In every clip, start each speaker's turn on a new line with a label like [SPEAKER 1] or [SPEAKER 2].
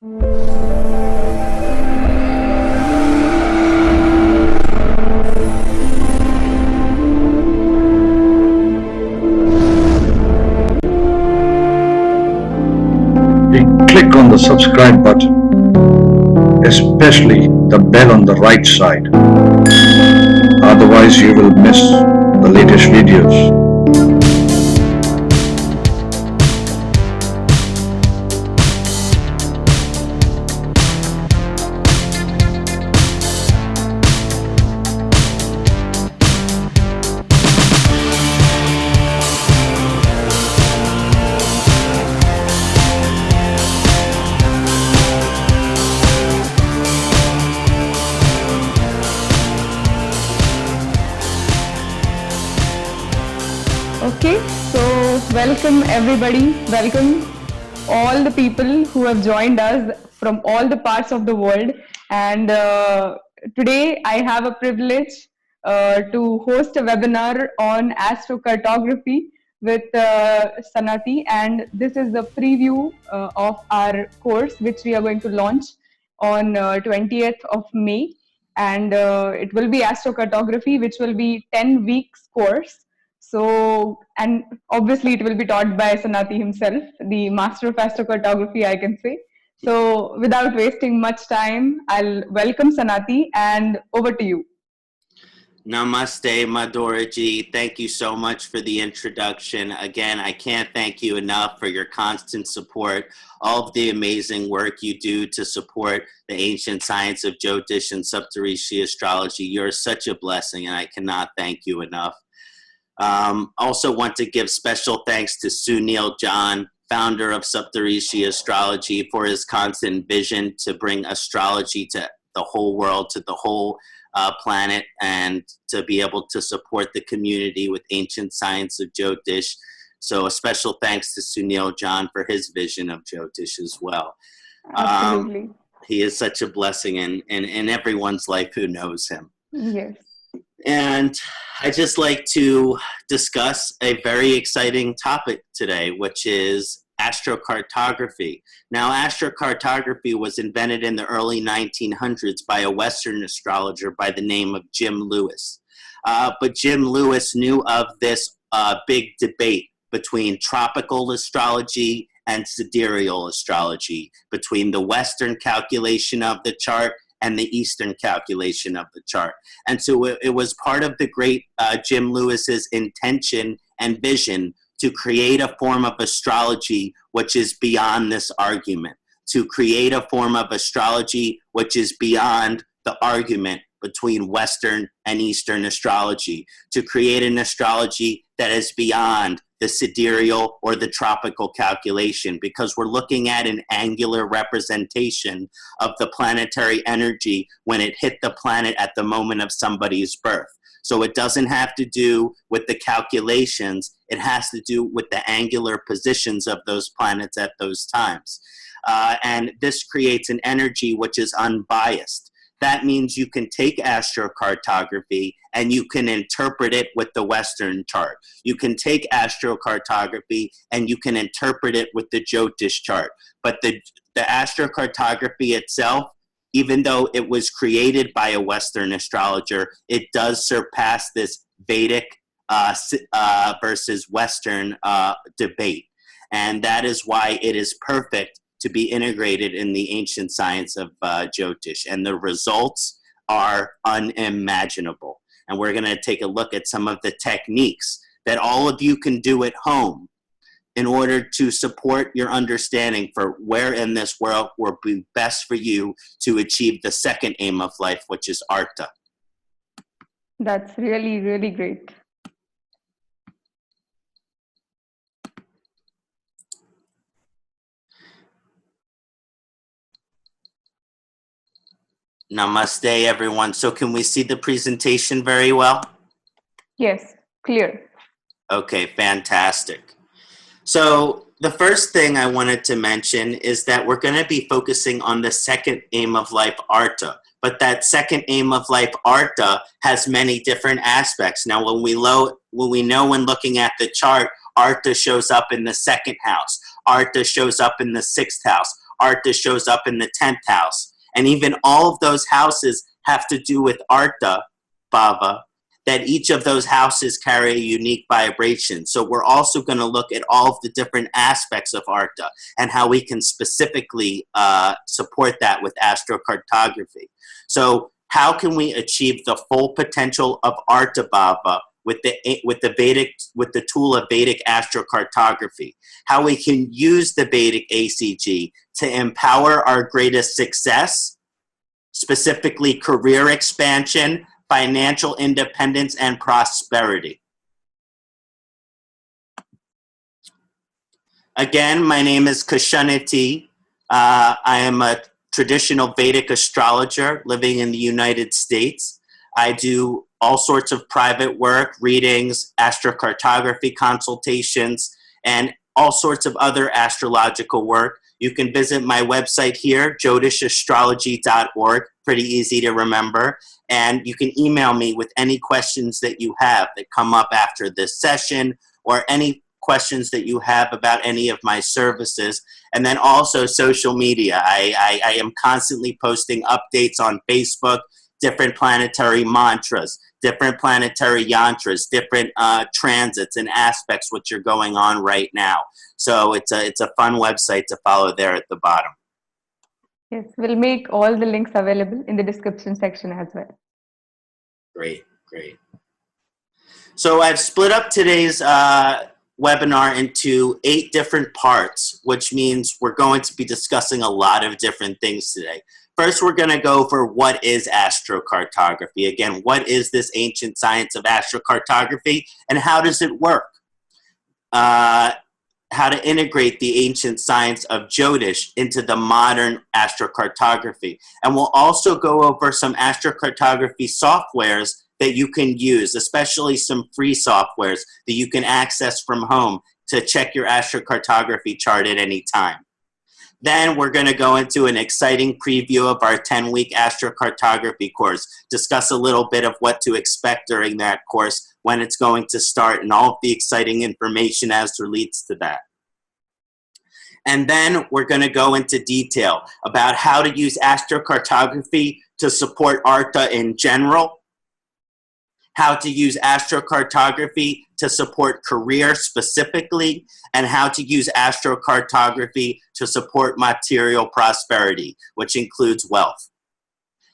[SPEAKER 1] Click on the subscribe button, especially the bell on the right side. Otherwise, you will miss the latest videos.
[SPEAKER 2] Okay, so welcome everybody, welcome all the people who have joined us from all the parts of the world. And today I have a privilege to host a webinar on astrocartography with Kṣaṇāti, and this is the preview of our course which we are going to launch on 20th of May, and it will be astrocartography, which will be 10 weeks course. So, and obviously it will be taught by Kṣaṇāti himself, the master of astrocartography, I can say. So without wasting much time, I'll welcome Kṣaṇāti, and over to you.
[SPEAKER 3] Namaste, Madhuraji. Thank you so much for the introduction. Again, I can't thank you enough for your constant support, all of the amazing work you do to support the ancient science of Jyotish and Saptarishis Astrology. You're such a blessing, and I cannot thank you enough. Also want to give special thanks to Sunil John, founder of Saptarishis Astrology, for his constant vision to bring astrology to the whole world, to the whole planet, and to be able to support the community with ancient science of Jyotish. So a special thanks to Sunil John for his vision of Jyotish as well.
[SPEAKER 2] Absolutely.
[SPEAKER 3] He is such a blessing in everyone's life who knows him.
[SPEAKER 2] Yes.
[SPEAKER 3] And I just like to discuss a very exciting topic today, which is astrocartography. Now, astrocartography was invented in the early 1900s by a Western astrologer by the name of Jim Lewis. But Jim Lewis knew of this big debate between tropical astrology and sidereal astrology, between the Western calculation of the chart and the Eastern calculation of the chart. And so it was part of the great Jim Lewis's intention and vision to create a form of astrology which is beyond this argument, to create a form of astrology which is beyond the argument between Western and Eastern astrology, to create an astrology that is beyond the sidereal or the tropical calculation, because we're looking at an angular representation of the planetary energy when it hit the planet at the moment of somebody's birth. So it doesn't have to do with the calculations, it has to do with the angular positions of those planets at those times. And this creates an energy which is unbiased. That means you can take astrocartography and you can interpret it with the Western chart. You can take astrocartography and you can interpret it with the Jyotish chart. But the astrocartography itself, even though it was created by a Western astrologer, it does surpass this Vedic versus Western debate. And that is why it is perfect to be integrated in the ancient science of Jyotish. And the results are unimaginable. And we're going to take a look at some of the techniques that all of you can do at home in order to support your understanding for where in this world will be best for you to achieve the second aim of life, which is Artha.
[SPEAKER 2] That's really, really great.
[SPEAKER 3] Namaste, everyone. So can we see the presentation very well?
[SPEAKER 2] Yes, clear.
[SPEAKER 3] Okay, fantastic. So the first thing I wanted to mention is that we're going to be focusing on the second aim of life, Artha. But that second aim of life, Artha, has many different aspects. Now, when we know when looking at the chart, Artha shows up in the second house. Artha shows up in the sixth house. Artha shows up in the 10th house. And even all of those houses have to do with Artha, bhava, that each of those houses carry a unique vibration. So we're also going to look at all of the different aspects of Artha and how we can specifically support that with astrocartography. So how can we achieve the full potential of Artha bhava with the tool of Vedic astrocartography? How we can use the Vedic ACG to empower our greatest success, specifically career expansion, financial independence, and prosperity. Again, my name is Kṣaṇāti. I am a traditional Vedic astrologer living in the United States. I do all sorts of private work, readings, astrocartography consultations, and all sorts of other astrological work. You can visit my website here, jyotishastrology.org, pretty easy to remember. And you can email me with any questions that you have that come up after this session, or any questions that you have about any of my services. And then also social media. I am constantly posting updates on Facebook, different planetary mantras, different planetary yantras, different transits and aspects which are going on right now. So it's a fun website to follow there at the bottom.
[SPEAKER 2] Yes, we'll make all the links available in the description section as well.
[SPEAKER 3] Great, great. So I've split up today's webinar into 8 different parts, which means we're going to be discussing a lot of different things today. First, we're going to go over what is astrocartography. Again, what is this ancient science of astrocartography, and how does it work? How to integrate the ancient science of Jyotish into the modern astrocartography. And we'll also go over some astrocartography softwares that you can use, especially some free softwares that you can access from home to check your astrocartography chart at any time. Then we're going to go into an exciting preview of our 10-week astrocartography course, discuss a little bit of what to expect during that course, when it's going to start, and all of the exciting information as relates to that. And then we're going to go into detail about how to use astrocartography to support Artha in general, how to use astrocartography to support career specifically, and how to use astrocartography to support material prosperity, which includes wealth.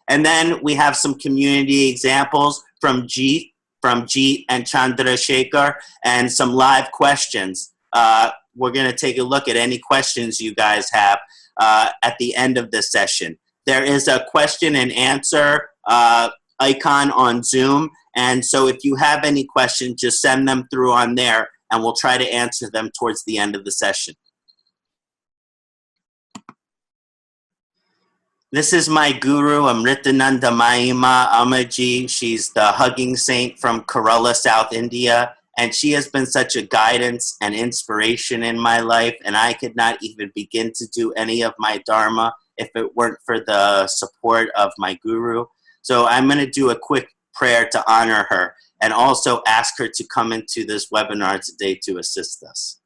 [SPEAKER 3] And then we have some community examples from Jeet and Chandrasekhar, and some live questions. We're going to take a look at any questions you guys have at the end of this session. There is a question and answer icon on Zoom, and so if you have any questions, just send them through on there, and we'll try to answer them towards the end of the session. This is my guru, Amritananda Mahima Amaji. She's the hugging saint from Kerala, South India, and she has been such a guidance and inspiration in my life, and I could not even begin to do any of my dharma if it weren't for the support of my guru. So I'm going to do a quick prayer to honor her, and also ask her to come into this webinar today to assist us.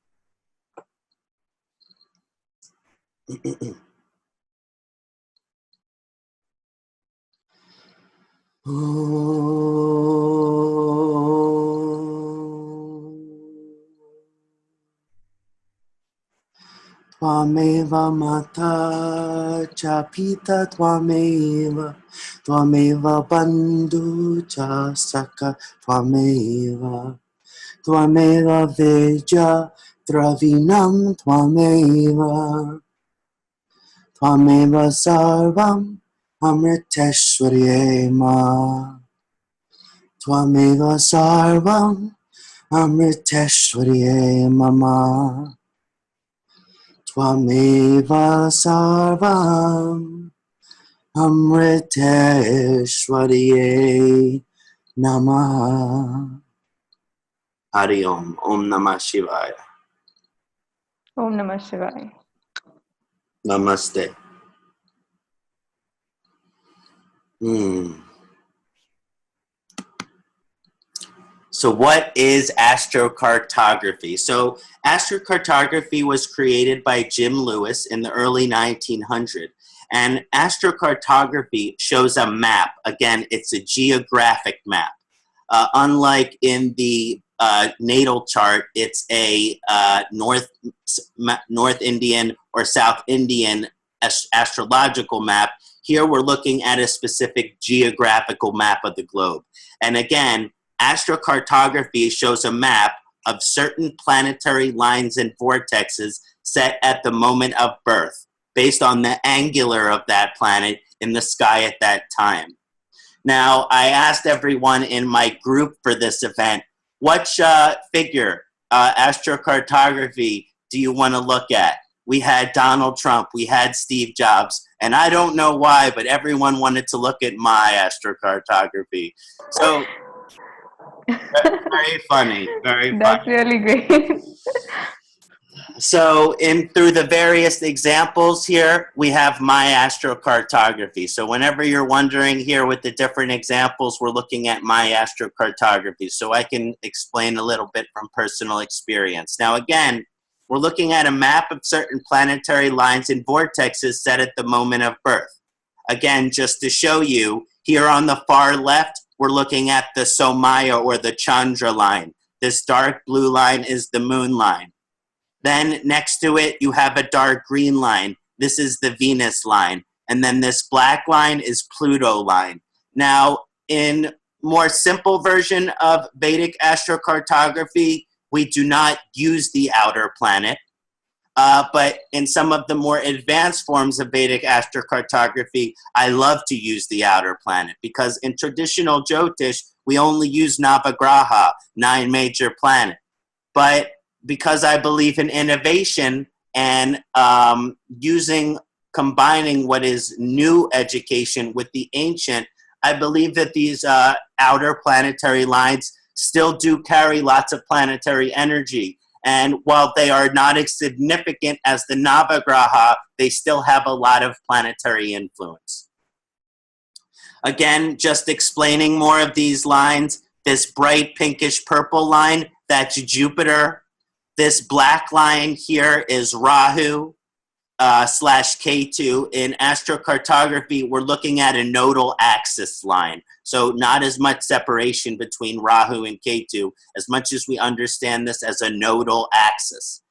[SPEAKER 3] Tvameva mata cha pita tvameva, tvameva bandhu cha saka tvameva, tvameva veja dravinam tvameva, tvameva sarvam amriteshwariyema, tvameva sarvam amriteshwariyema. Tvameva sarvam amriteshwariye namaha. Hari Om. Om Namah Shivaya.
[SPEAKER 2] Om Namah Shivaya.
[SPEAKER 3] Namaste. So what is astrocartography? So astrocartography was created by Jim Lewis in the early 1900s. And astrocartography shows a map. Again, it's a geographic map. Unlike in the natal chart, it's a North Indian or South Indian astrological map. Here we're looking at a specific geographical map of the globe. And again, astrocartography shows a map of certain planetary lines and vortexes set at the moment of birth, based on the angular of that planet in the sky at that time. Now, I asked everyone in my group for this event, which figure, astrocartography, do you want to look at? We had Donald Trump, we had Steve Jobs, and I don't know why, but everyone wanted to look at my astrocartography. So, very funny, very funny.
[SPEAKER 2] That's really great.
[SPEAKER 3] So through the various examples here, we have my astrocartography. So whenever you're wondering here with the different examples, we're looking at my astrocartography. So I can explain a little bit from personal experience. Now again, we're looking at a map of certain planetary lines and vortexes set at the moment of birth. Again, just to show you, here on the far left, we're looking at the Somaya or the Chandra line. This dark blue line is the moon line. Then next to it, you have a dark green line. This is the Venus line. And then this black line is Pluto line. Now, in more simple version of Vedic astrocartography, we do not use the outer planet. But in some of the more advanced forms of Vedic astrocartography, I love to use the outer planet because in traditional Jyotish, we only use Navagraha, 9 major planets. But because I believe in innovation and combining what is new education with the ancient, I believe that these outer planetary lines still do carry lots of planetary energy. And while they are not as significant as the Navagraha, they still have a lot of planetary influence. Again, just explaining more of these lines, this bright pinkish purple line, that's Jupiter. This black line here is Rahu slash Ketu. In astrocartography, we're looking at a nodal axis line. So not as much separation between Rahu and Ketu, as much as we understand this as a nodal axis.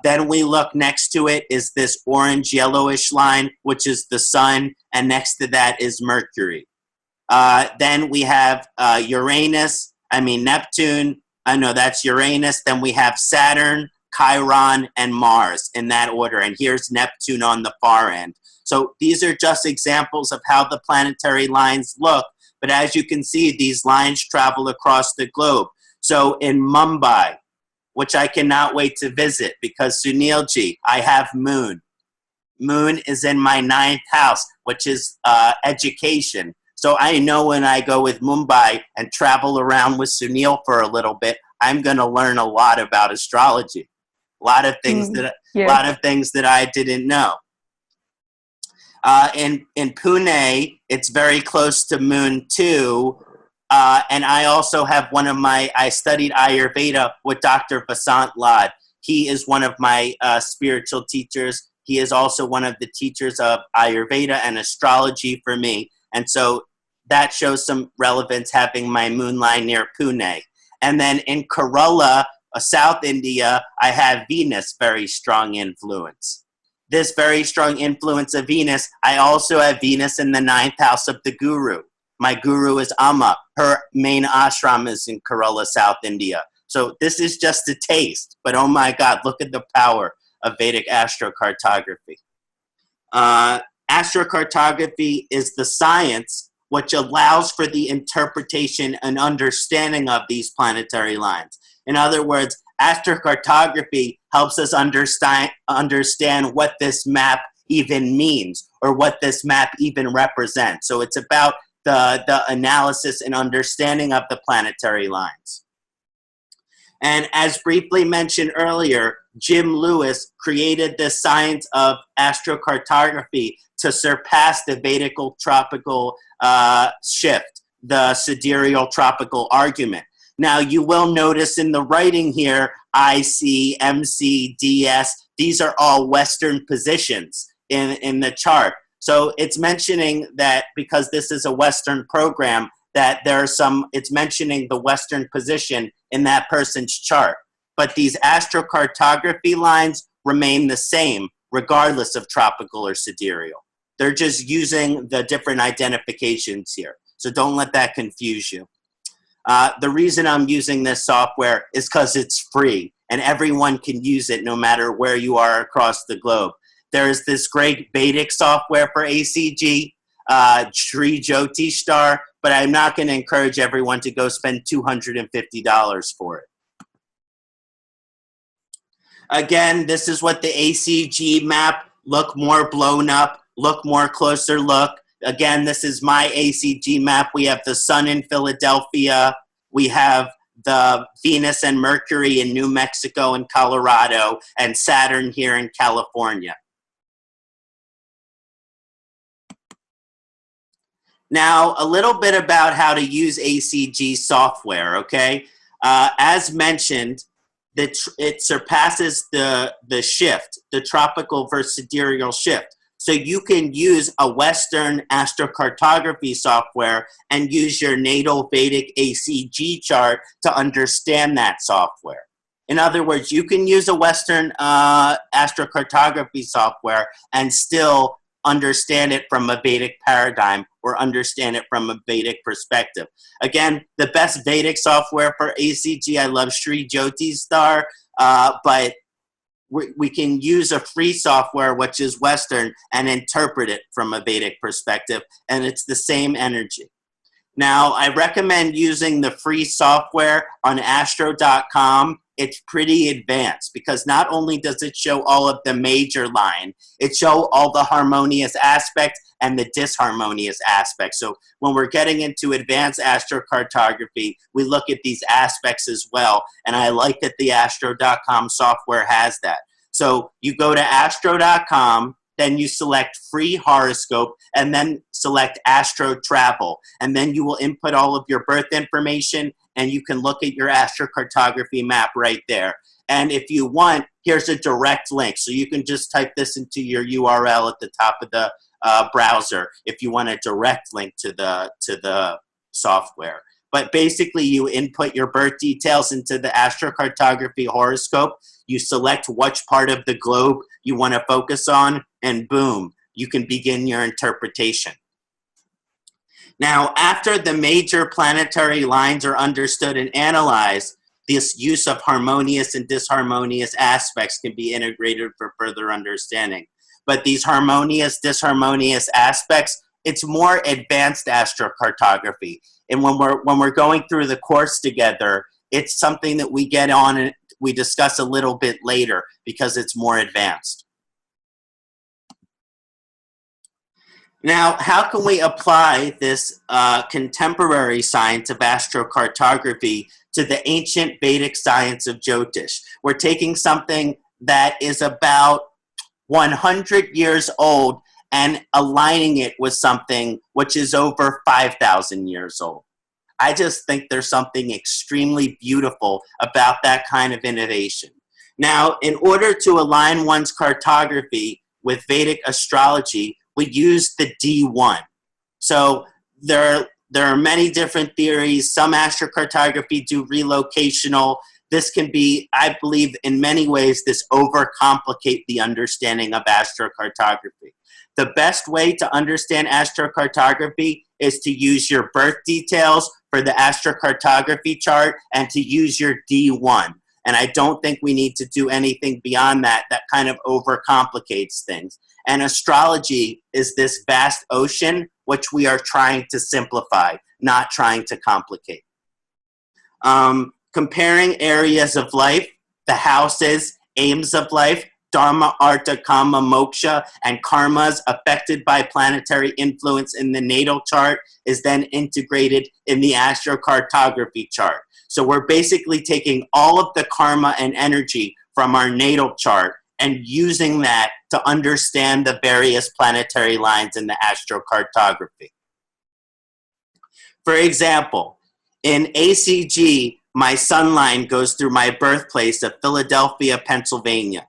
[SPEAKER 3] Then we look next to it is this orange yellowish line, which is the sun, and next to that is Mercury. Then we have Neptune. I know that's Uranus. Then we have Saturn, Chiron, and Mars in that order. And here's Neptune on the far end. So these are just examples of how the planetary lines look. But as you can see, these lines travel across the globe. So in Mumbai, which I cannot wait to visit because Sunilji, I have Moon. Moon is in my 9th house, which is education. So I know when I go with Mumbai and travel around with Sunil for a little bit, I'm going to learn a lot about astrology. A lot of things that I didn't know. In Pune, it's very close to Moon too. And I also have I studied Ayurveda with Dr. Vasant Lad. He is one of my spiritual teachers. He is also one of the teachers of Ayurveda and astrology for me. And so that shows some relevance having my moon line near Pune. And then in Kerala, South India, I have Venus, very strong influence. This very strong influence of Venus, I also have Venus in the 9th house of the Guru. My Guru is Amma. Her main ashram is in Kerala, South India. So this is just a taste, but oh my God, look at the power of Vedic astrocartography. Astrocartography is the science which allows for the interpretation and understanding of these planetary lines. In other words, astrocartography helps us understand what this map even means or what this map even represents. So it's about the analysis and understanding of the planetary lines. And as briefly mentioned earlier, Jim Lewis created the science of astrocartography to surpass the Vedical tropical shift, the sidereal tropical argument. Now, you will notice in the writing here, IC, MC, DS, these are all Western positions in the chart. So it's mentioning that because this is a Western program, that there are some, it's mentioning the Western position in that person's chart. But these astrocartography lines remain the same, regardless of tropical or sidereal. They're just using the different identifications here. So don't let that confuse you. The reason I'm using this software is because it's free and everyone can use it no matter where you are across the globe. There's this great Vedic software for ACG, Sri Jyotish Star, but I'm not going to encourage everyone to go spend $250 for it. Again, this is what the ACG map look more blown up, look more closer look. Again, this is my ACG map. We have the sun in Philadelphia. We have the Venus and Mercury in New Mexico and Colorado, and Saturn here in California. Now, a little bit about how to use ACG software, okay? As mentioned, it surpasses the shift, the tropical versus sidereal shift. So you can use a Western astrocartography software and use your natal Vedic ACG chart to understand that software. In other words, you can use a Western astrocartography software and still understand it from a Vedic paradigm or understand it from a Vedic perspective. Again, the best Vedic software for ACG, I love Sri Jyotish Star, but we can use a free software, which is Western, and interpret it from a Vedic perspective, and it's the same energy. Now, I recommend using the free software on astro.com. It's pretty advanced because not only does it show all of the major line, it shows all the harmonious aspects and the disharmonious aspects. So when we're getting into advanced astrocartography, we look at these aspects as well. And I like that the astro.com software has that. So you go to astro.com, then you select free horoscope, and then select Astro Travel. And then you will input all of your birth information, and you can look at your astrocartography map right there. And if you want, here's a direct link. So you can just type this into your URL at the top of the browser if you want a direct link to the software. But basically, you input your birth details into the astrocartography horoscope. You select which part of the globe you want to focus on, and boom, you can begin your interpretation. Now, after the major planetary lines are understood and analyzed, this use of harmonious and disharmonious aspects can be integrated for further understanding. But these harmonious, disharmonious aspects, it's more advanced astrocartography. And when we're going through the course together, it's something that we get on and we discuss a little bit later because it's more advanced. Now, how can we apply this contemporary science of astrocartography to the ancient Vedic science of Jyotish? We're taking something that is about 100 years old and aligning it with something which is over 5,000 years old. I just think there's something extremely beautiful about that kind of innovation. Now, in order to align one's cartography with Vedic astrology, we use the D1. So there are many different theories. Some astrocartography do relocational. This can be, I believe, in many ways, this overcomplicate the understanding of astrocartography. The best way to understand astrocartography is to use your birth details for the astrocartography chart and to use your D1. And I don't think we need to do anything beyond that. That kind of overcomplicates things. And astrology is this vast ocean which we are trying to simplify, not trying to complicate. Comparing areas of life, the houses, aims of life, dharma, artha, kama, moksha, and karmas affected by planetary influence in the natal chart is then integrated in the astrocartography chart. So we're basically taking all of the karma and energy from our natal chart and using that to understand the various planetary lines in the astrocartography. For example, in ACG, my sun line goes through my birthplace of Philadelphia, Pennsylvania.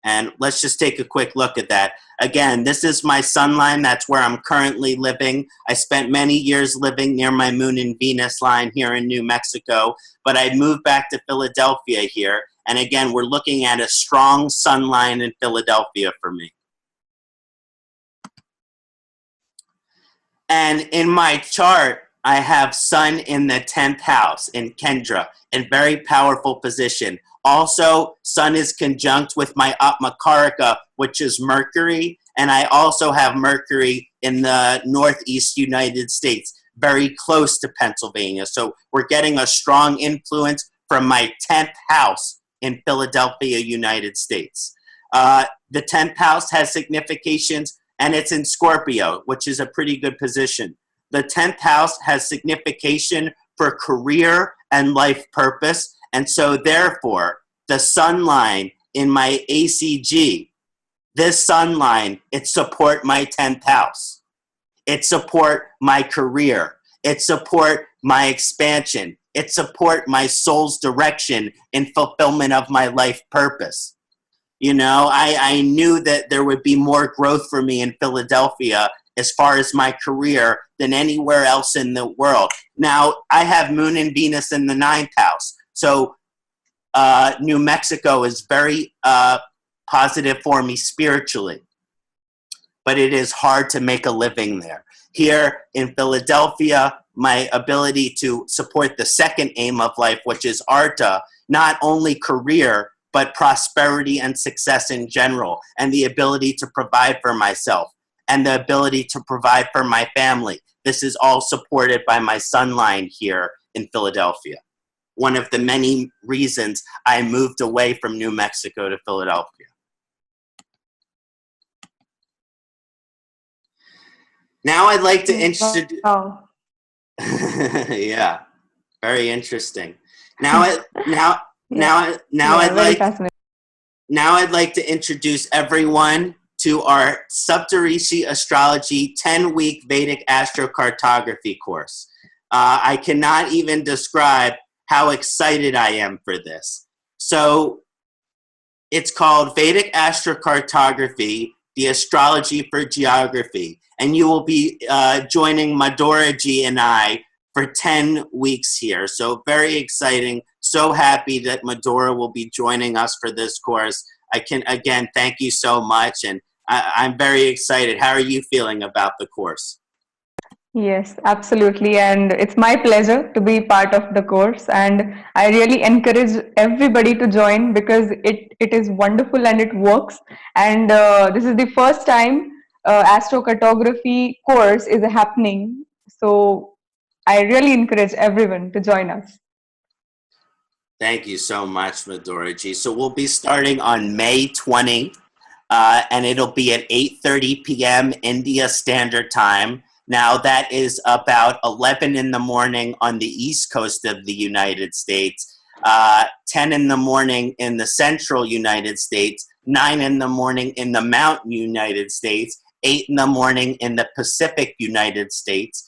[SPEAKER 3] And let's just take a quick look at that. Again, this is my sun line. That's where I'm currently living. I spent many years living near my Moon and Venus line here in New Mexico, but I moved back to Philadelphia here. And again, we're looking at a strong sun line in Philadelphia for me. And in my chart, I have Sun in the 10th house in Kendra, in very powerful position. Also, Sun is conjunct with my Atmakarika, which is Mercury, and I also have Mercury in the Northeast United States, very close to Pennsylvania. So we're getting a strong influence from my 10th house in Philadelphia, United States. The 10th house has significations, and it's in Scorpio, which is a pretty good position. The 10th house has signification for career and life purpose. And so therefore, the sun line in my ACG, this sun line, it support my 10th house. It support my career. It support my expansion. It support my soul's direction in fulfillment of my life purpose. You know, I knew that there would be more growth for me in Philadelphia as far as my career than anywhere else in the world. Now, I have Moon and Venus in the 9th house. So New Mexico is very positive for me spiritually. But it is hard to make a living there. Here in Philadelphia, my ability to support the second aim of life, which is Artha, not only career, but prosperity and success in general, and the ability to provide for myself, and the ability to provide for my family. This is all supported by my sun line here in Philadelphia. One of the many reasons I moved away from New Mexico to Philadelphia. Now I'd like to introduce...
[SPEAKER 2] Wow.
[SPEAKER 3] Yeah, very interesting. Now I'd like to introduce everyone to our Saptarishis Astrology 10-week Vedic Astrocartography course. I cannot even describe how excited I am for this. So it's called Vedic Astrocartography, the Astrology for Geography. And you will be joining Madhuraji and I for 10 weeks here. So very exciting. So happy that Madhura will be joining us for this course. I can, again, thank you so much. And I'm very excited. How are you feeling about the course?
[SPEAKER 2] Yes, absolutely. And it's my pleasure to be part of the course. And I really encourage everybody to join because it is wonderful and it works. And this is the first time astrocartography course is happening. So I really encourage everyone to join us.
[SPEAKER 3] Thank you so much, Madhuraji. So we'll be starting on May 20, and it'll be at 8:30 p.m. India Standard Time. Now that is about 11 in the morning on the East Coast of the United States, 10 in the morning in the Central United States, 9 in the morning in the Mountain United States, 8 in the morning in the Pacific United States.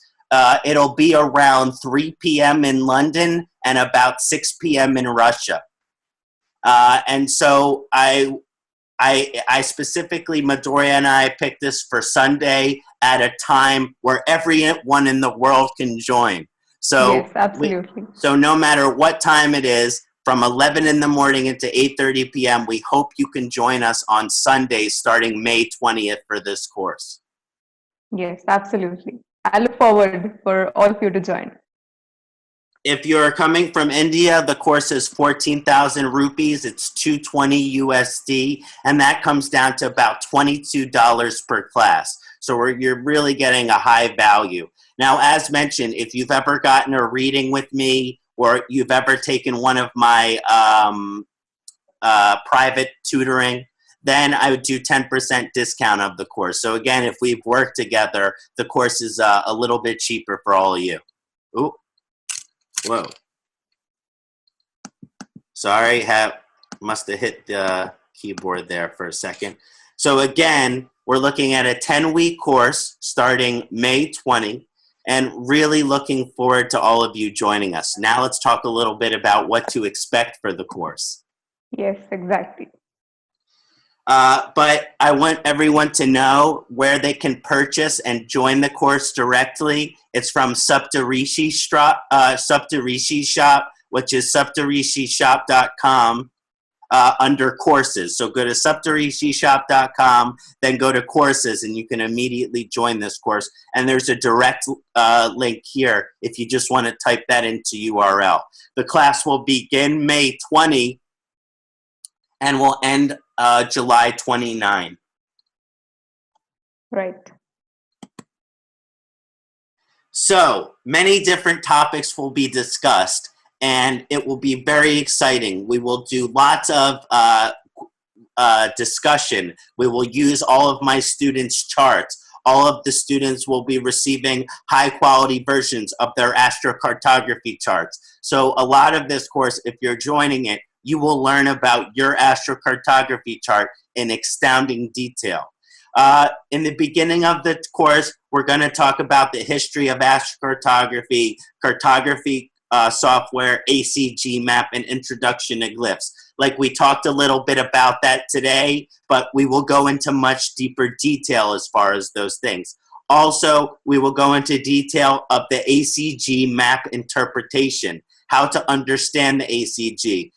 [SPEAKER 3] It'll be around 3 p.m. in London and about 6 p.m. in Russia. And so I specifically, Madhura and I picked this for Sunday at a time where everyone in the world can join. So
[SPEAKER 2] yes, absolutely.
[SPEAKER 3] So no matter what time it is, from 11 in the morning into 8:30 p.m., we hope you can join us on Sunday starting May 20th for this course.
[SPEAKER 2] Yes, absolutely. I look forward for all of you to join.
[SPEAKER 3] If you're coming from India, the course is 14,000 rupees. It's $220 USD, and that comes down to about $22 per class. So you're really getting a high value. Now, as mentioned, if you've ever gotten a reading with me or you've ever taken one of my private tutoring, then I would do 10% discount of the course. So again, if we've worked together, the course is a little bit cheaper for all of you. Ooh. Whoa. Sorry, must have hit the keyboard there for a second. So again, we're looking at a 10-week course starting May 20. and really looking forward to all of you joining us. Now let's talk a little bit about what to expect for the course.
[SPEAKER 2] Yes, exactly.
[SPEAKER 3] But I want everyone to know where they can purchase and join the course directly. It's from Saptarishis Shop, which is saptarishishop.com under courses. So go to saptarishishop.com, then go to courses, and you can immediately join this course. And there's a direct link here if you just want to type that into URL. The class will begin May 20 and will end July 29.
[SPEAKER 2] Right.
[SPEAKER 3] So many different topics will be discussed, and it will be very exciting. We will do lots of discussion. We will use all of my students' charts. All of the students will be receiving high-quality versions of their astrocartography charts. So a lot of this course, if you're joining it, you will learn about your astrocartography chart in astounding detail. In the beginning of the course, we're going to talk about the history of astrocartography, cartography software, ACG map, and introduction to glyphs. Like we talked a little bit about that today, but we will go into much deeper detail as far as those things. Also, we will go into detail of the ACG map interpretation, how to understand the ACG.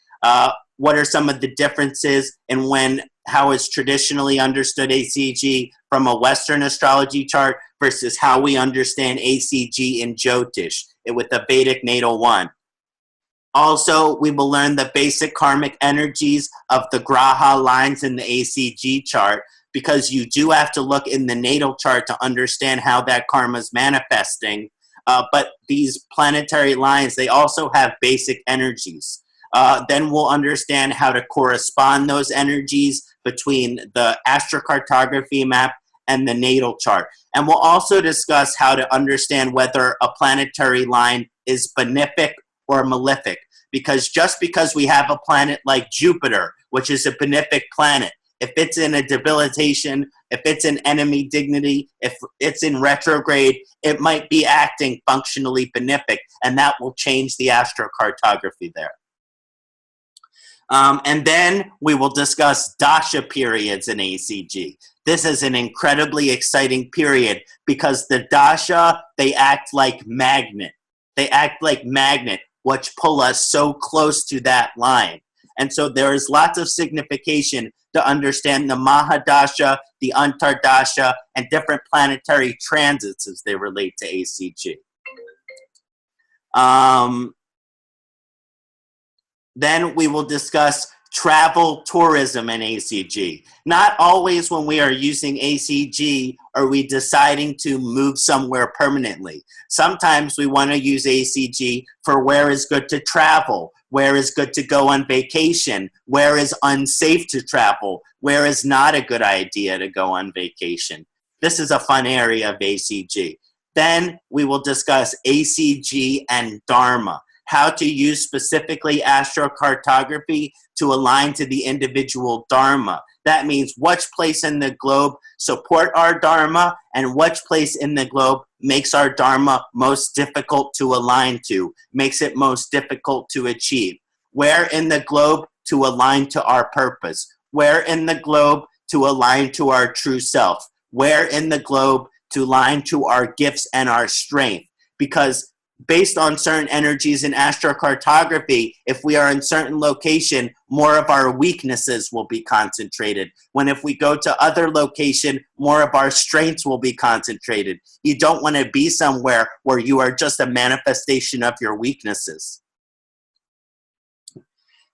[SPEAKER 3] What are some of the differences in how is traditionally understood ACG from a Western astrology chart versus how we understand ACG in Jyotish with the Vedic natal one. Also, we will learn the basic karmic energies of the graha lines in the ACG chart, because you do have to look in the natal chart to understand how that karma is manifesting. But these planetary lines, they also have basic energies. Then we'll understand how to correspond those energies between the astrocartography map and the natal chart. And we'll also discuss how to understand whether a planetary line is benefic or malefic. Because just because we have a planet like Jupiter, which is a benefic planet, if it's in a debilitation, if it's an enemy dignity, if it's in retrograde, it might be acting functionally benefic, and that will change the astrocartography there. And then we will discuss dasha periods in ACG. This is an incredibly exciting period because the dasha, they act like magnet. They act like magnet, which pull us so close to that line. And so there is lots of signification to understand the Mahadasha, the Antardasha, and different planetary transits as they relate to ACG. Then we will discuss travel tourism in ACG. Not always when we are using ACG are we deciding to move somewhere permanently. Sometimes we want to use ACG for where is good to travel, where is good to go on vacation, where is unsafe to travel, where is not a good idea to go on vacation. This is a fun area of ACG. Then we will discuss ACG and Dharma, how to use specifically astrocartography to align to the individual dharma. That means which place in the globe support our dharma and which place in the globe makes our dharma most difficult to align to, makes it most difficult to achieve. Where in the globe to align to our purpose, where in the globe to align to our true self, where in the globe to align to our gifts and our strength. Because based on certain energies in astrocartography, if we are in certain location, more of our weaknesses will be concentrated. When if we go to other location, more of our strengths will be concentrated. You don't want to be somewhere where you are just a manifestation of your weaknesses.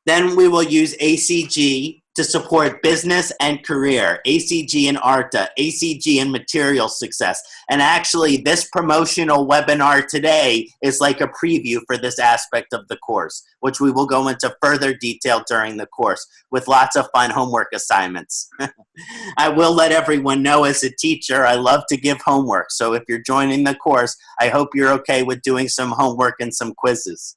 [SPEAKER 3] Then we will use ACG to support business and career, ACG and Artha, ACG and material success. And actually, this promotional webinar today is like a preview for this aspect of the course, which we will go into further detail during the course with lots of fun homework assignments. I will let everyone know as a teacher, I love to give homework. So if you're joining the course, I hope you're okay with doing some homework and some quizzes.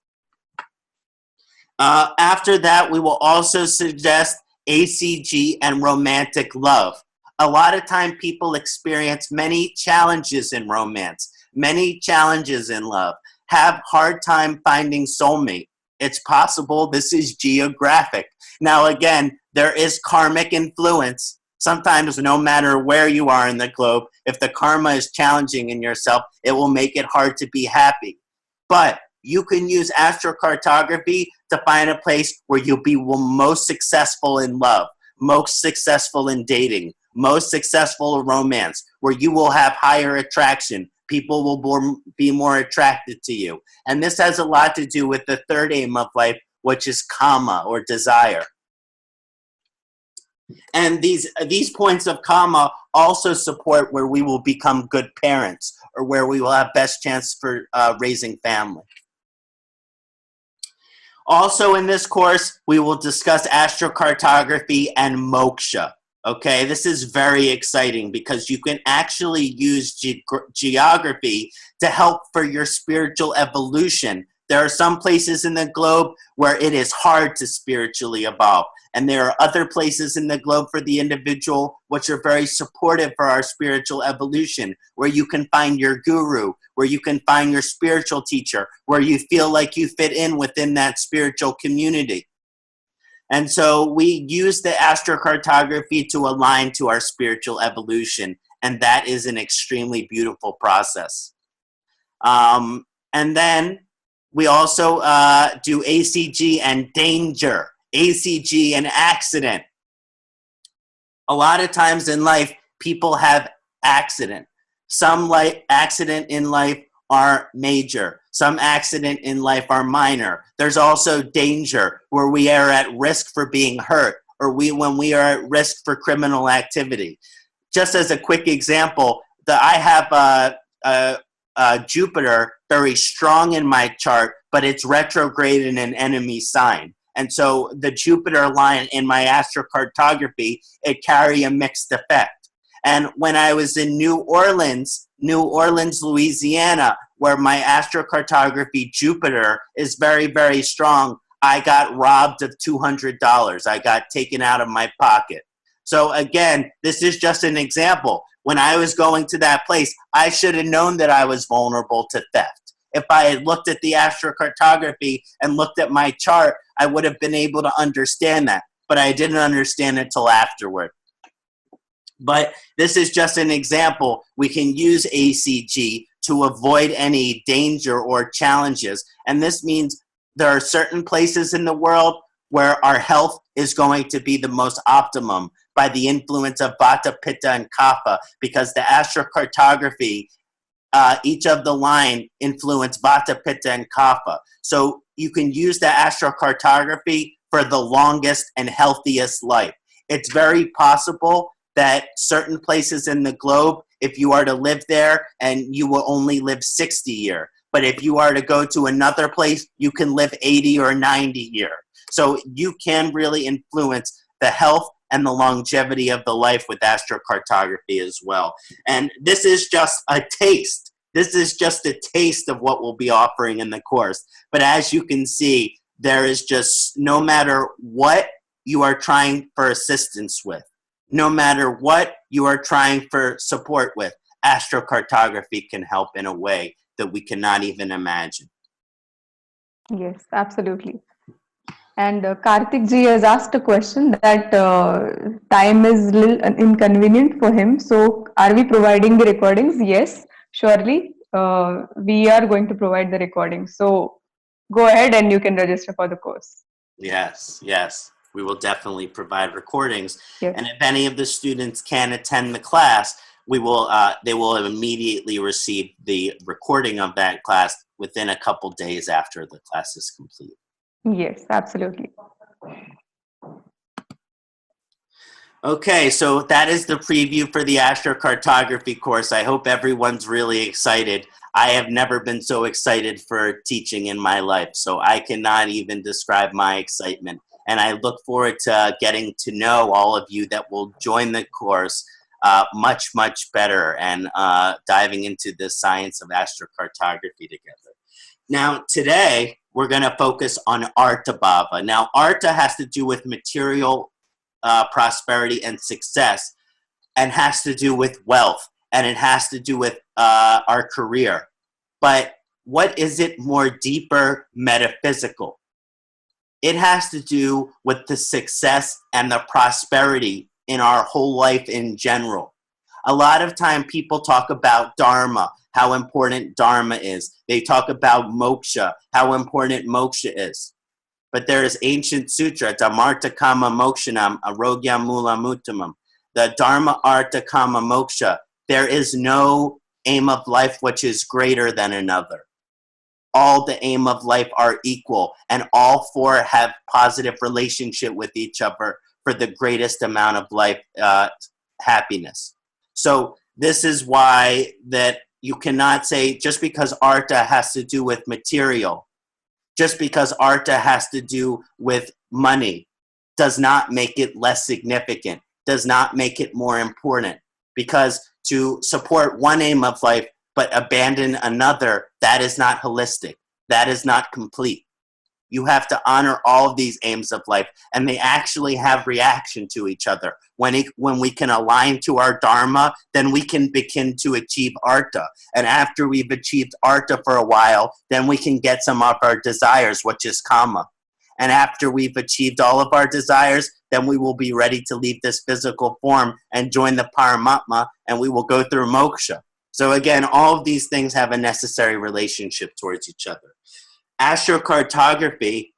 [SPEAKER 3] After that, we will also suggest ACG and romantic love. A lot of time people experience many challenges in romance. many challenges in love, have hard time finding soulmate. It's possible this is geographic. Now, again, there is karmic influence. Sometimes, no matter where you are in the globe, if the karma is challenging in yourself, it will make it hard to be happy. But you can use astrocartography to find a place where you'll be most successful in love, most successful in dating, most successful in romance, where you will have higher attraction. People will be more attracted to you. And this has a lot to do with the third aim of life, which is kama, or desire. And these points of kama also support where we will become good parents, or where we will have best chance for raising family. Also in this course, we will discuss astrocartography and moksha. Okay, this is very exciting because you can actually use geography to help for your spiritual evolution. There are some places in the globe where it is hard to spiritually evolve. And there are other places in the globe for the individual which are very supportive for our spiritual evolution, where you can find your guru, where you can find your spiritual teacher, where you feel like you fit in within that spiritual community. And so we use the astrocartography to align to our spiritual evolution, and that is an extremely beautiful process. And then we also do ACG and danger, ACG and accident. A lot of times in life, people have accident. Some accident in life are major. Some accident in life are minor. There's also danger, where we are at risk for being hurt, or when we are at risk for criminal activity. Just as a quick example, I have Jupiter very strong in my chart, but it's retrograde in an enemy sign. And so the Jupiter line in my astrocartography, it carry a mixed effect. And when I was in New Orleans, Louisiana, where my astrocartography Jupiter is very, very strong, I got robbed of $200. I got taken out of my pocket. So again, this is just an example. When I was going to that place, I should have known that I was vulnerable to theft. If I had looked at the astrocartography and looked at my chart, I would have been able to understand that. But I didn't understand it till afterward. But this is just an example. We can use ACG to avoid any danger or challenges. And this means there are certain places in the world where our health is going to be the most optimum by the influence of Vata, Pitta, and Kapha, because the astrocartography, each of the line influence Vata, Pitta, and Kapha. So you can use the astrocartography for the longest and healthiest life. It's very possible that certain places in the globe, if you are to live there, and you will only live 60 years. But if you are to go to another place, you can live 80 or 90 years. So you can really influence the health and the longevity of the life with astrocartography as well. And this is just a taste. This is just a taste of what we'll be offering in the course. But as you can see, there is just, no matter what you are trying for assistance with, no matter what you are trying for support with, astrocartography can help in a way that we cannot even imagine.
[SPEAKER 2] Yes, absolutely. And Karthik ji has asked a question that time is a little inconvenient for him. So are we providing the recordings? Yes, surely. We are going to provide the recordings. So go ahead and you can register for the course.
[SPEAKER 3] Yes, yes. We will definitely provide recordings.
[SPEAKER 2] Yes.
[SPEAKER 3] And if any of the students can attend the class, they will immediately receive the recording of that class within a couple days after the class is complete.
[SPEAKER 2] Yes, absolutely.
[SPEAKER 3] Okay, so that is the preview for the astrocartography course. I hope everyone's really excited. I have never been so excited for teaching in my life, so I cannot even describe my excitement. And I look forward to getting to know all of you that will join the course much, much better, and diving into the science of astrocartography together. Now, today, we're going to focus on Artha bhava. Now, Artha has to do with material prosperity and success, and has to do with wealth. and it has to do with our career. But what is it more deeper metaphysical? It has to do with the success and the prosperity in our whole life in general. A lot of time people talk about dharma, how important dharma is. They talk about moksha, how important moksha is. But there is ancient sutra, Dharmartha Kama Mokshanam Arogyam Mula Muttamam. The Dharma, Artha, Kama, Moksha. There is no aim of life which is greater than another. All the aim of life are equal, and all four have positive relationship with each other for the greatest amount of life happiness. So this is why that you cannot say just because Artha has to do with material, just because Artha has to do with money, does not make it less significant, does not make it more important. Because to support one aim of life but abandon another, that is not holistic. That is not complete. You have to honor all of these aims of life, and they actually have reaction to each other. When we can align to our dharma, then we can begin to achieve Artha. And after we've achieved Artha for a while, then we can get some of our desires, which is kama. And after we've achieved all of our desires, then we will be ready to leave this physical form and join the Paramatma, and we will go through moksha. So again, all of these things have a necessary relationship towards each other. Astrocartography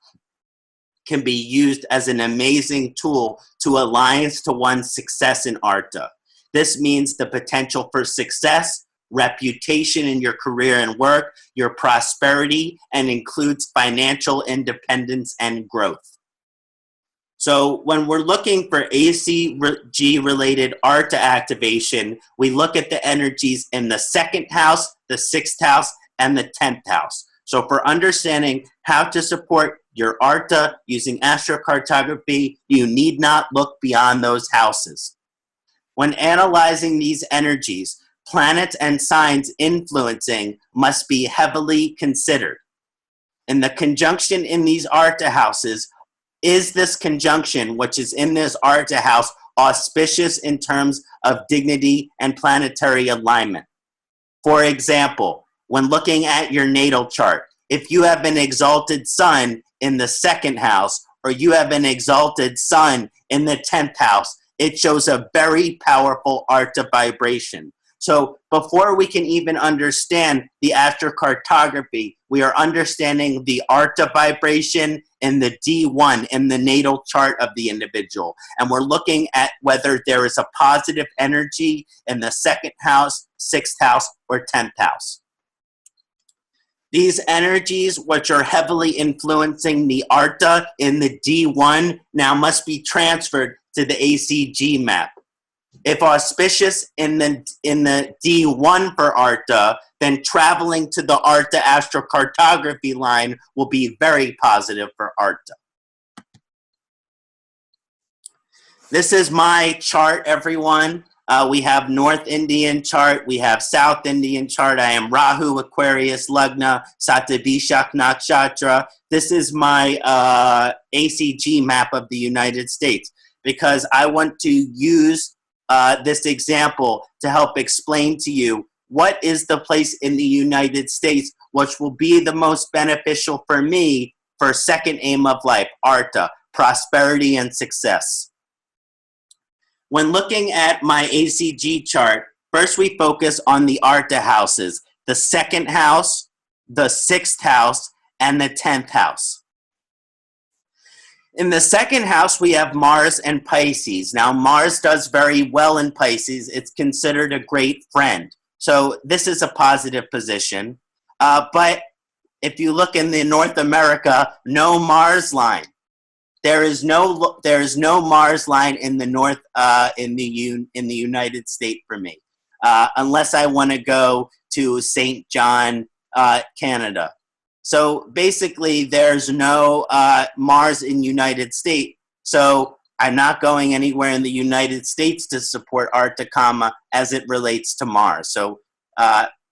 [SPEAKER 3] can be used as an amazing tool to align to one's success in Artha. This means the potential for success, reputation in your career and work, your prosperity, and includes financial independence and growth. So when we're looking for ACG-related Artha activation, we look at the energies in the 2nd house, the 6th house, and the 10th house. So for understanding how to support your Artha using astrocartography, you need not look beyond those houses. When analyzing these energies, planets and signs influencing must be heavily considered. And the conjunction in these Artha houses, is this conjunction, which is in this Artha house, auspicious in terms of dignity and planetary alignment? For example, when looking at your natal chart, if you have an exalted sun in the 2nd house, or you have an exalted sun in the 10th house, it shows a very powerful Artha vibration. So before we can even understand the astrocartography, we are understanding the Artha vibration in the D1 in the natal chart of the individual. And we're looking at whether there is a positive energy in the 2nd house, 6th house, or 10th house. These energies, which are heavily influencing the Artha in the D1, now must be transferred to the ACG map. If auspicious in the D1 for Artha, then traveling to the Artha astrocartography line will be very positive for Artha. This is my chart, everyone. We have North Indian chart, we have South Indian chart. I am Rahu, Aquarius, Lagna, Saptarishis Nakṣatra. This is my ACG map of the United States, because I want to use this example to help explain to you what is the place in the United States which will be the most beneficial for me for 2nd aim of life, Artha, prosperity and success. When looking at my ACG chart, first we focus on the Artha houses, the 2nd house, the 6th house, and the 10th house. In the 2nd house, we have Mars and Pisces. Now, Mars does very well in Pisces. It's considered a great friend. So this is a positive position. But if you look in the North America, no Mars line. There is no Mars line in the North in the United States for me, unless I want to go to St. John, Canada. So basically, there's no Mars in United States. So I'm not going anywhere in the United States to support Artha Kama as it relates to Mars. So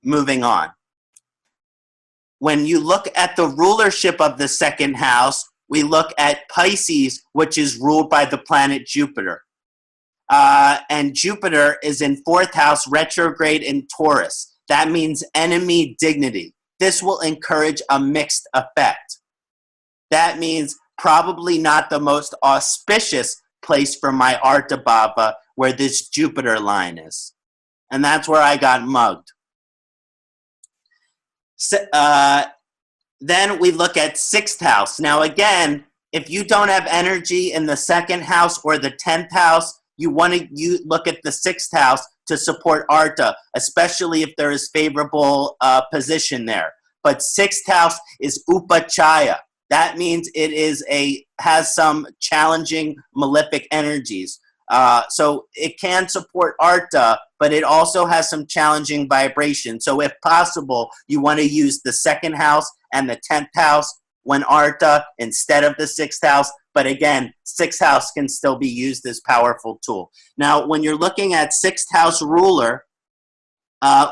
[SPEAKER 3] moving on. When you look at the rulership of the 2nd house, we look at Pisces, which is ruled by the planet Jupiter. and Jupiter is in 4th house retrograde in Taurus. That means enemy dignity. This will encourage a mixed effect. That means probably not the most auspicious place for my Artha bhava where this Jupiter line is. And that's where I got mugged. Then we look at 6th house. Now again, if you don't have energy in the 2nd house or the 10th house, you want to look at the 6th house to support Artha, especially if there is favorable position there. But 6th house is upachaya. That means it has some challenging malefic energies. So it can support Artha, but it also has some challenging vibration. So if possible, you want to use the 2nd house and the 10th house when Artha instead of the 6th house. But again, 6th house can still be used as powerful tool. Now, when you're looking at 6th house ruler,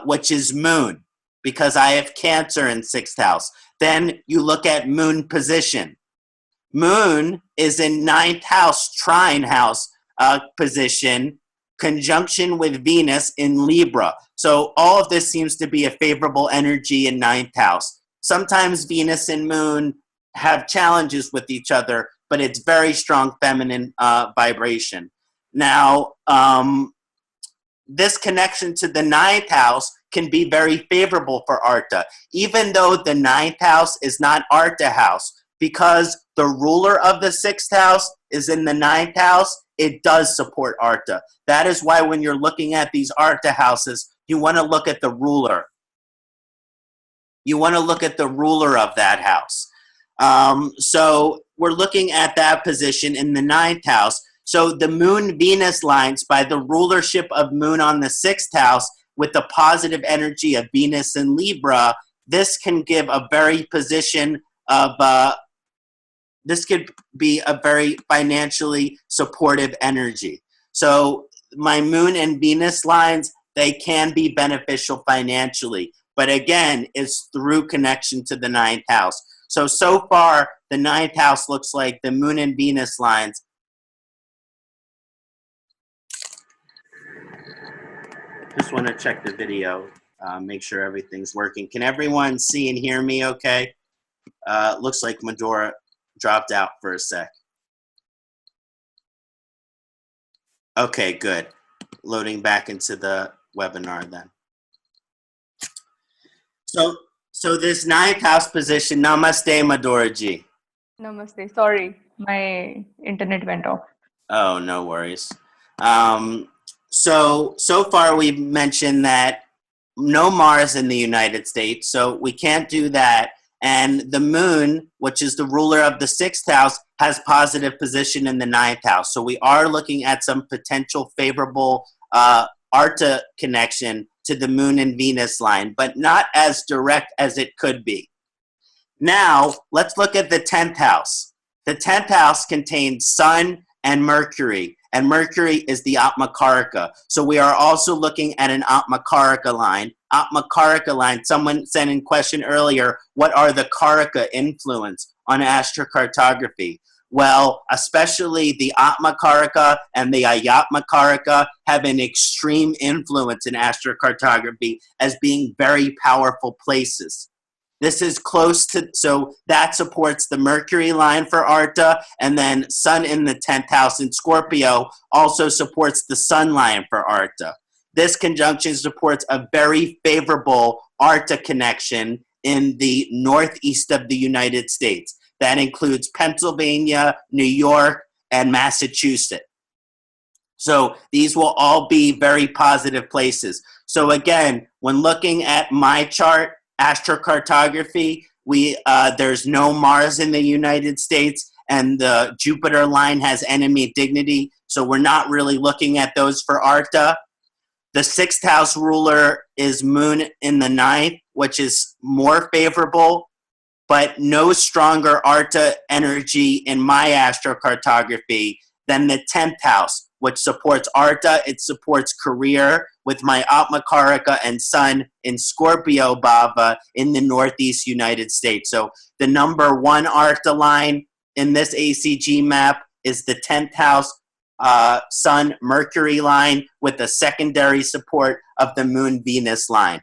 [SPEAKER 3] which is moon, because I have Cancer in 6th house, then you look at moon position. Moon is in 9th house, trine house position, conjunction with Venus in Libra. So all of this seems to be a favorable energy in 9th house. Sometimes Venus and Moon have challenges with each other, but it's very strong feminine vibration. Now, this connection to the 9th house can be very favorable for Artha, even though the 9th house is not Artha house, because the ruler of the 6th house is in the 9th house. It does support Artha. That is why when you're looking at these Artha houses, you want to look at the ruler. You want to look at the ruler of that house. So we're looking at that position in the 9th house. So the Moon-Venus lines by the rulership of Moon on the 6th house with the positive energy of Venus in Libra, this can give a very position of, this could be a very financially supportive energy. So my Moon and Venus lines, they can be beneficial financially. But again, it's through connection to the 9th house. So far, the 9th house looks like the Moon and Venus lines. Just want to check the video, make sure everything's working. Can everyone see and hear me okay? Looks like Medora dropped out for a sec. Okay, good. Loading back into the webinar then. So this 9th house position, namaste Medora ji.
[SPEAKER 2] Namaste. Sorry, my internet went off.
[SPEAKER 3] Oh, no worries. So far we've mentioned that no Mars in the United States, so we can't do that. And the Moon, which is the ruler of the 6th house, has positive position in the 9th house. So we are looking at some potential favorable Artha connection to the Moon and Venus line, but not as direct as it could be. Now, let's look at the 10th house. The 10th house contains Sun and Mercury is the Atmakaraka. So we are also looking at an Atmakaraka line. Atmakaraka line, someone sent in question earlier, what are the Karaka influence on astrocartography? Well, especially the Atmakaraka and the Ayatmakaraka have an extreme influence in astrocartography as being very powerful places. This is close to, so that supports the Mercury line for Artha, and then Sun in the 10th house in Scorpio also supports the Sun line for Artha. This conjunction supports a very favorable Artha connection in the northeast of the United States. That includes Pennsylvania, New York, and Massachusetts. So these will all be very positive places. So again, when looking at my chart, AstroCartography, there's no Mars in the United States, and the Jupiter line has enemy dignity, so we're not really looking at those for Artha. The 6th house ruler is Moon in the 9th, which is more favorable, but no stronger Artha energy in my astrocartography than the 10th house, which supports Artha. It supports career with my Atmakaraka and Sun in Scorpio bhava in the northeast United States. So the number 1 Artha line in this ACG map is the 10th house Sun-Mercury line with the secondary support of the Moon-Venus line.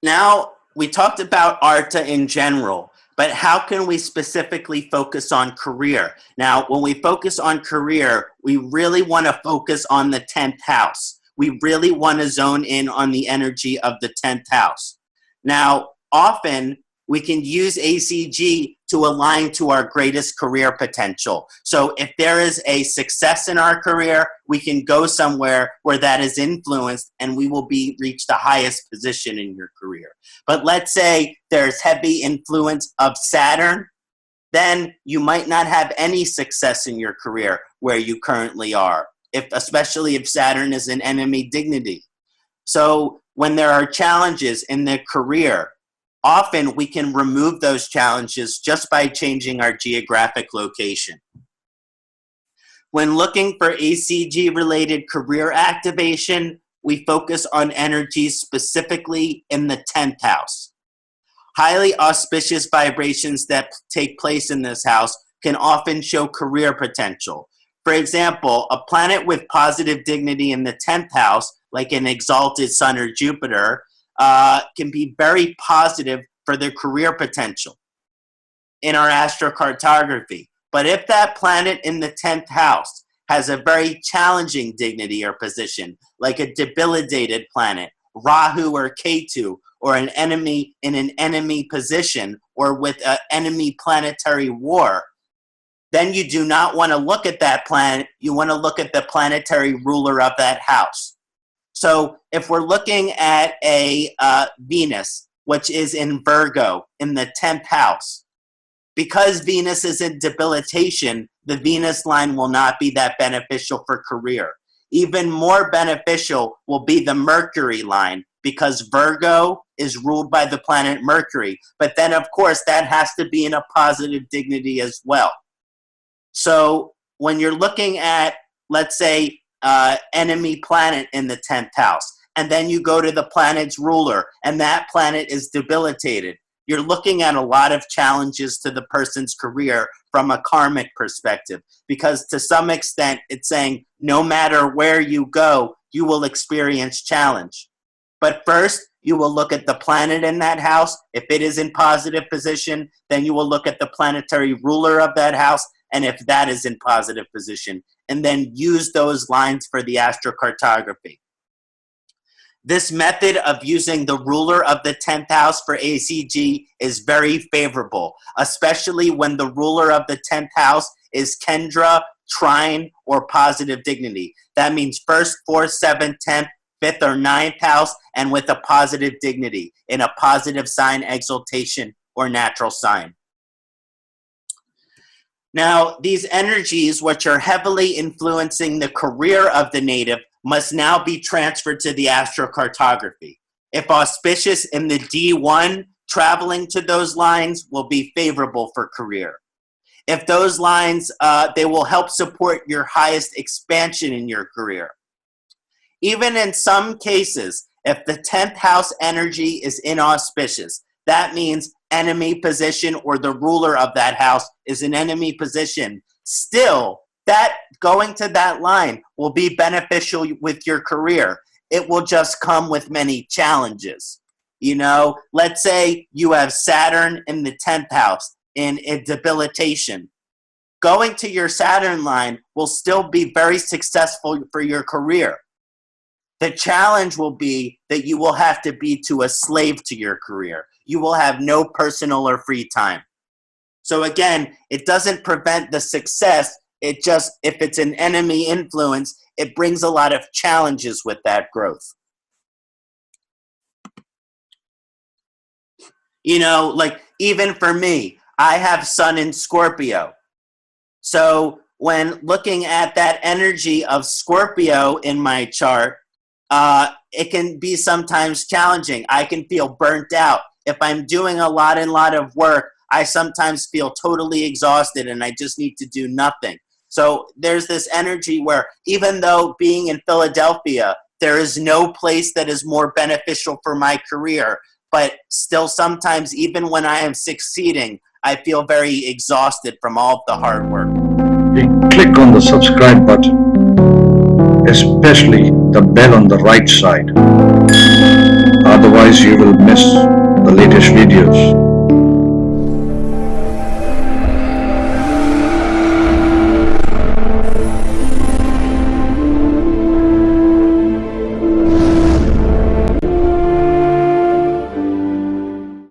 [SPEAKER 3] Now, we talked about Artha in general, but how can we specifically focus on career? Now, when we focus on career, we really want to focus on the 10th house. We really want to zone in on the energy of the 10th house. Now, often we can use ACG to align to our greatest career potential. So if there is a success in our career, we can go somewhere where that is influenced and we will reach the highest position in your career. But let's say there's heavy influence of Saturn, then you might not have any success in your career where you currently are, especially if Saturn is an enemy dignity. So when there are challenges in the career, often we can remove those challenges just by changing our geographic location. When looking for ACG-related career activation, we focus on energies specifically in the 10th house. Highly auspicious vibrations that take place in this house can often show career potential. For example, a planet with positive dignity in the 10th house, like an exalted Sun or Jupiter, can be very positive for their career potential in our astrocartography. But if that planet in the 10th house has a very challenging dignity or position, like a debilitated planet, Rahu or Ketu, or an enemy in an enemy position, or with an enemy planetary war, then you do not want to look at that planet. You want to look at the planetary ruler of that house. So if we're looking at a Venus, which is in Virgo in the 10th house, because Venus is in debilitation, the Venus line will not be that beneficial for career. Even more beneficial will be the Mercury line, because Virgo is ruled by the planet Mercury. But then, of course, that has to be in a positive dignity as well. So when you're looking at, let's say, enemy planet in the 10th house, and then you go to the planet's ruler, and that planet is debilitated, you're looking at a lot of challenges to the person's career from a karmic perspective, because to some extent it's saying no matter where you go, you will experience challenge. But first, you will look at the planet in that house. If it is in positive position, then you will look at the planetary ruler of that house, and if that is in positive position, and then use those lines for the astrocartography. This method of using the ruler of the 10th house for ACG is very favorable, especially when the ruler of the 10th house is Kendra, trine, or positive dignity. That means 1st, 4th, 7th, 10th, 5th, or 9th house, and with a positive dignity in a positive sign, exaltation, or natural sign. Now, these energies, which are heavily influencing the career of the native, must now be transferred to the astrocartography. If auspicious in the D1, traveling to those lines will be favorable for career. If those lines, they will help support your highest expansion in your career. Even in some cases, if the 10th house energy is inauspicious, that means enemy position or the ruler of that house is an enemy position, still, that going to that line will be beneficial with your career. It will just come with many challenges. You know, let's say you have Saturn in the 10th house in a debilitation. Going to your Saturn line will still be very successful for your career. The challenge will be that you will have to be a slave to your career. You will have no personal or free time. So again, it doesn't prevent the success. It just, if it's an enemy influence, it brings a lot of challenges with that growth. You know, like even for me, I have Sun in Scorpio. So when looking at that energy of Scorpio in my chart, it can be sometimes challenging. I can feel burnt out. If I'm doing a lot of work, I sometimes feel totally exhausted and I just need to do nothing. So there's this energy where even though being in Philadelphia, there is no place that is more beneficial for my career, but still sometimes, even when I am succeeding, I feel very exhausted from all of the hard work.
[SPEAKER 1] Click on the subscribe button, especially the bell on the right side. Otherwise, you will miss the latest videos.